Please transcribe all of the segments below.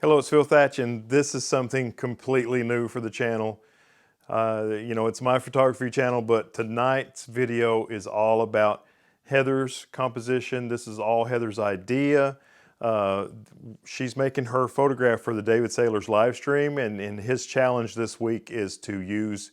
Hello, it's Phil Thatch, and this is something completely new for the channel. It's my photography channel, but tonight's video is all about Heather's composition. This is all Heather's idea. She's making her photograph for the David Saylor's live stream, and his challenge this week is to use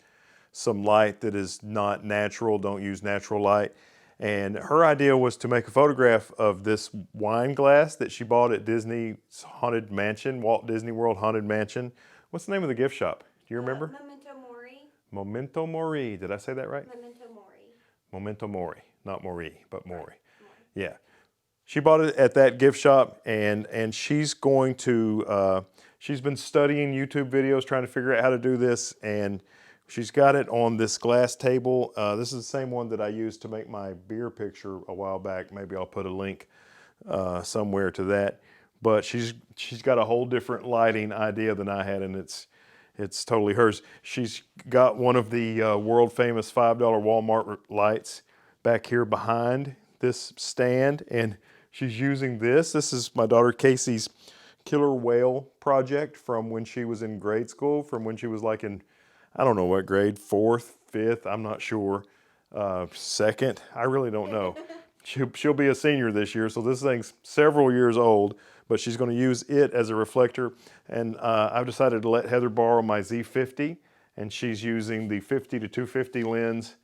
some light that is not natural. Don't use natural light. And her idea was to make a photograph of this wine glass that she bought at Disney's Haunted Mansion, Walt Disney World Haunted Mansion. What's the name of the gift shop? Do you remember? Memento Mori. Memento Mori. Did I say that right? Memento Mori. Memento Mori. Not Mori, but Mori. Mori. Yeah. She bought it at that gift shop, and she's going to, she's been studying YouTube videos, trying to figure out how to do this, and she's got it on this glass table. This is the same one that I used to make my beer picture a while back. Maybe I'll put a link somewhere to that. But she's got a whole different lighting idea than I had, and it's totally hers. She's got one of the world famous $5 Walmart lights back here behind this stand, and she's using this. This is my daughter Casey's killer whale project from when she was in grade school, from when she was like in, I don't know what grade, 4th, 5th, I'm not sure, 2nd, I really don't know. She'll be a senior this year, so this thing's several years old, but she's going to use it as a reflector. And I've decided to let Heather borrow my Z50, and she's using the 50 to 250 lens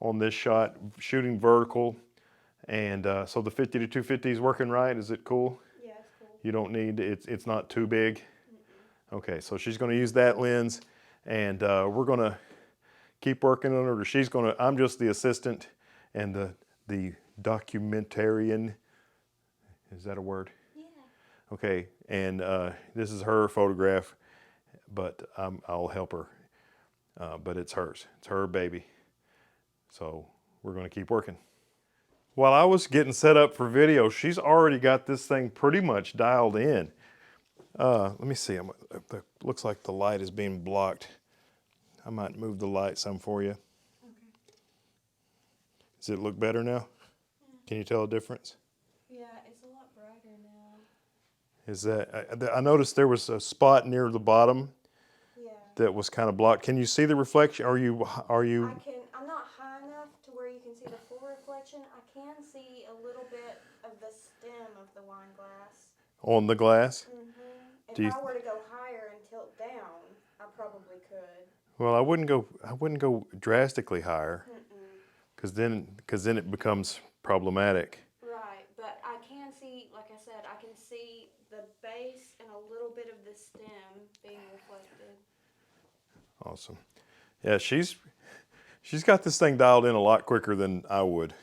on this shot, shooting vertical. And so the 50 to 250 is working right. Is it cool? Yeah, it's cool. You don't need, it's not too big? Okay, so she's going to use that lens, and we're going to keep working on it, or she's going to, I'm just the assistant and the documentarian. Is that a word? Yeah. Okay, and this is her photograph, but I'll help her. But it's hers. It's her baby. So we're going to keep working. While I was getting set up for video, she's already got this thing pretty much dialed in. Let me see. It looks like the light is being blocked. I might move the light some for you. Okay. Does it look better now? Yeah. Can you tell a difference? Yeah, it's a lot brighter now. Is that, I noticed there was a spot near the bottom that was kind of blocked. Can you see the reflection? Are you? I'm not high enough to where you can see the full reflection. I can see a little bit of the stem of the wine glass. On the glass? Mm-hmm. If I were to go higher and tilt down, I probably could. Well, I wouldn't go drastically higher, because then it becomes problematic. Right, but I can see, like I said, I can see the base and a little bit of the stem being reflected. Awesome. Yeah, she's got this thing dialed in a lot quicker than I would.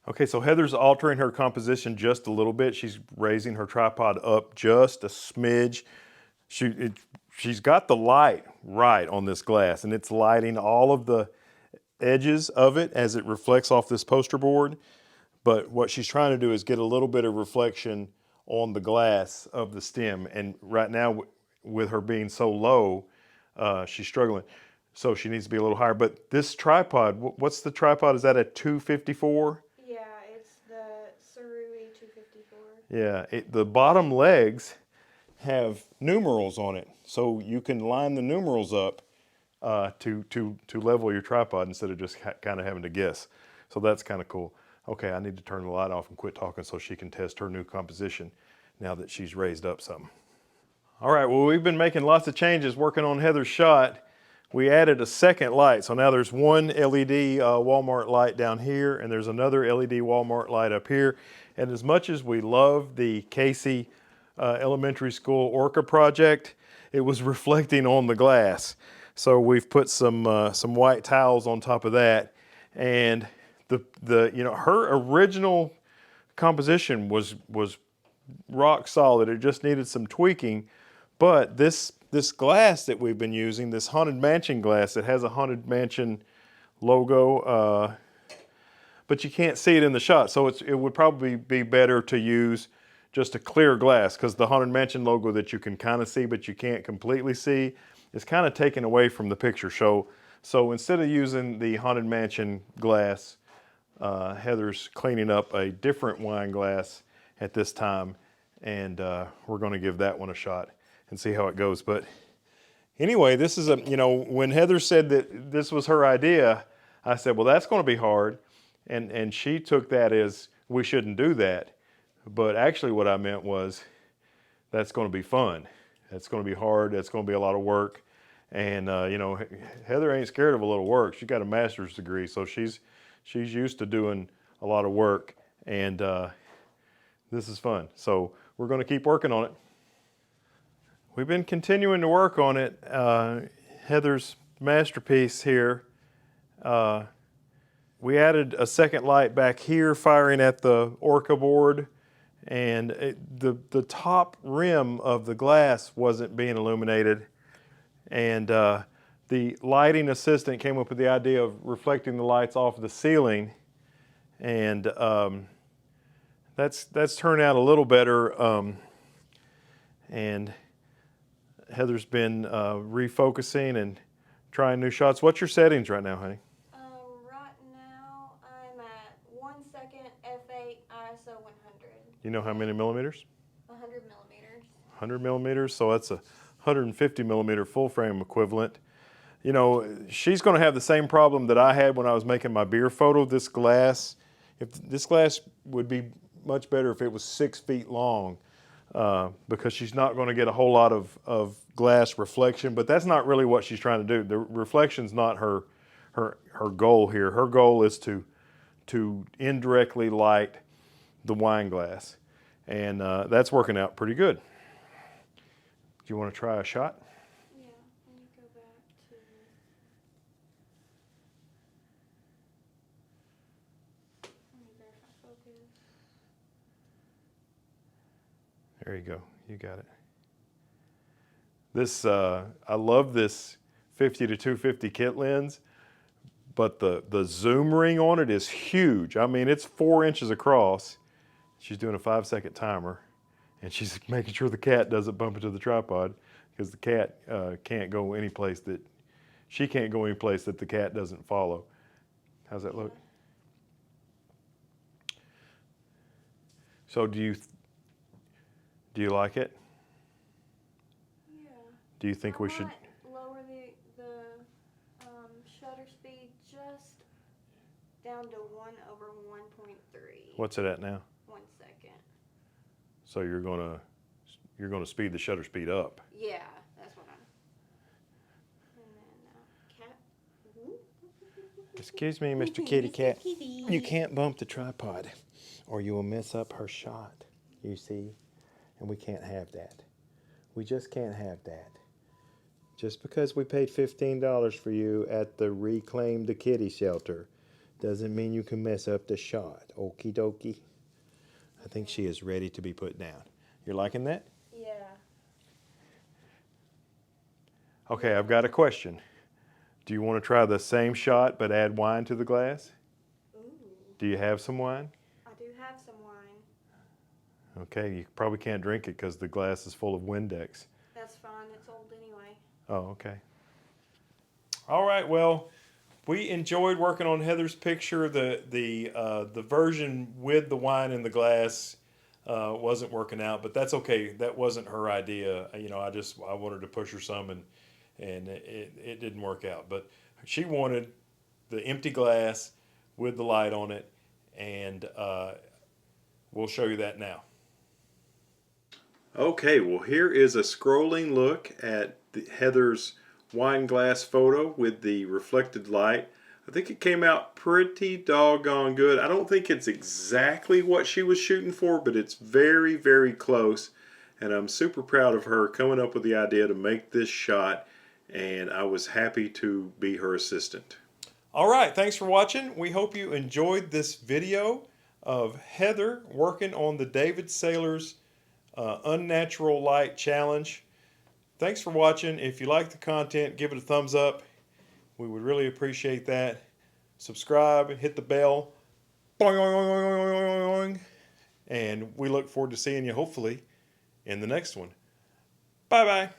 Okay, so Heather's altering her composition just a little bit. She's raising her tripod up just a smidge. She's got the light right on this glass, and it's lighting all of the edges of it as it reflects off this poster board. But what she's trying to do is get a little bit of reflection on the glass of the stem. And right now, with her being so low, she's struggling. So she needs to be a little higher. But this tripod, what's the tripod? Is that a 254? Yeah, it's the Surui 254. Yeah, the bottom legs have numerals on it. So you can line the numerals up to level your tripod instead of just kind of having to guess. So that's kind of cool. Okay, I need to turn the light off and quit talking so she can test her new composition now that she's raised up some. All right, well, we've been making lots of changes working on Heather's shot. We added a second light. So now there's one LED Walmart light down here, and there's another LED Walmart light up here. And as much as we love the Casey Elementary School Orca project, it was reflecting on the glass. So we've put some white towels on top of that. And her original composition was rock solid. It just needed some tweaking. But this glass that we've been using, this Haunted Mansion glass, it has a Haunted Mansion logo, but you can't see it in the shot. So it would probably be better to use just a clear glass, because the Haunted Mansion logo that you can kind of see but you can't completely see is kind of taken away from the picture. So instead of using the Haunted Mansion glass, Heather's cleaning up a different wine glass at this time, and we're going to give that one a shot and see how it goes. But anyway, this is when Heather said that this was her idea, I said, well, that's going to be hard. And she took that as we shouldn't do that. But actually what I meant was that's going to be fun. That's going to be hard. That's going to be a lot of work. And, Heather ain't scared of a little work. She got a master's degree, so she's used to doing a lot of work. And this is fun. So we're going to keep working on it. We've been continuing to work on it. Heather's masterpiece here. We added a second light back here firing at the Orca board, and the top rim of the glass wasn't being illuminated, and the lighting assistant came up with the idea of reflecting the lights off the ceiling, and that's turned out a little better, and Heather's been refocusing and trying new shots. What's your settings right now, honey? Right now I'm at 1 second, f8, ISO 100. You know how many millimeters? 100 millimeters. 100 millimeters, so that's a 150 millimeter full frame equivalent. She's going to have the same problem that I had when I was making my beer photo. This glass would be much better if it was 6 feet long, because she's not going to get a whole lot of glass reflection, but that's not really what she's trying to do. The reflection's not her goal here. Her goal is to indirectly light the wine glass, and that's working out pretty good. Do you want to try a shot? Yeah, let me go back to... Let me verify focus. There you go. You got it. This I love this 50 to 250 kit lens, but the zoom ring on it is huge. I mean, it's 4 inches across. She's doing a 5-second timer, and she's making sure the cat doesn't bump into the tripod, because the cat can't go any place that the cat doesn't follow. How's that look? So do you like it? Yeah. Do you think we should lower the shutter speed just down to 1/1.3. What's it at now? 1 second. So you're gonna speed the shutter speed up. Yeah, that's what I'm. And then cat. Excuse me, Mr. Kitty Cat. You can't bump the tripod, or you will mess up her shot. You see, and we can't have that. We just can't have that. Just because we paid $15 for you at the Reclaim the Kitty shelter doesn't mean you can mess up the shot. Okie dokie. I think she is ready to be put down. You're liking that? Yeah. Okay, I've got a question. Do you want to try the same shot but add wine to the glass? Ooh. Do you have some wine? I do have some wine. Okay, you probably can't drink it because the glass is full of Windex. That's fine. It's old anyway. Oh, okay. All right, well, we enjoyed working on Heather's picture. The version with the wine in the glass wasn't working out, but that's okay. That wasn't her idea. I wanted to push her some, and it didn't work out. But she wanted the empty glass with the light on it, and we'll show you that now. Okay, well, here is a scrolling look at Heather's wine glass photo with the reflected light. I think it came out pretty doggone good. I don't think it's exactly what she was shooting for, but it's very, very close. And I'm super proud of her coming up with the idea to make this shot, and I was happy to be her assistant. All right, thanks for watching. We hope you enjoyed this video of Heather working on the David Saylor's Unnatural Light Challenge. Thanks for watching. If you like the content, give it a thumbs up. We would really appreciate that. Subscribe, hit the bell. Boing, boing, boing, boing, boing, boing. And we look forward to seeing you hopefully in the next one. Bye-bye.